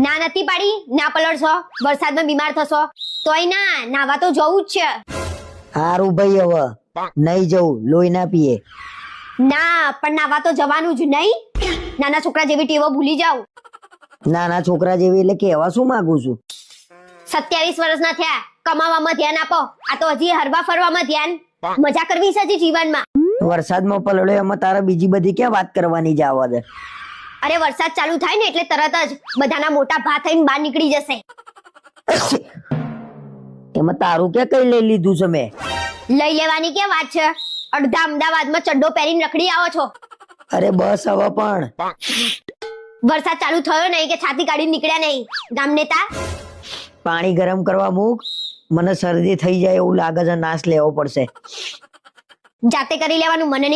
ના નથી પાડી, ના પલળશો, વરસાદમાં બીમાર થશો. તોય ના, નાવા તો જવું જ છે. હારું ભાઈ, હવે નહીં જવું, લોહી ના પીએ. ના, પણ નાવા તો જવાનું જ નહીં. નાના છોકરા જેવી ટેવો ભૂલી જાવ. નાના છોકરા જેવી એટલે કેવા શું માંગુ છું? 27 વર્ષના થયા, કમાવામાં ધ્યાન આપો. આ તો હજી હરવા ફરવામાં ધ્યાન. મજા કરવી છે હજી જીવનમાં. વરસાદમાં પલળ્યો એમાં તારે બીજી બધી ક્યાં વાત કરવાની જ આવવા દે? અરે વરસાદ ચાલુ થાય ને એટલે તરત જ બધાના મોટા ભા થઈને બહાર નીકળી જશે. એમાં તારું ક્યાં કઈ લઈ લીધું છે મેં? લઈ લેવાની કે વાત છે? અડધા અમદાવાદમાં ચડ્ડો પહેરીને રખડી આવો છો. અરે બસ હવે પણ. વરસાદ ચાલુ થયો નહીં કે છાતી કાઢીને નીકળ્યા નહીં ગામ નેતા. પાણી ગરમ કરવા મૂક, મને શરદી થઈ જાય એવું લાગે છે, નાશ લેવો પડશે. જાતે કરી લેવાનું, મને નહીં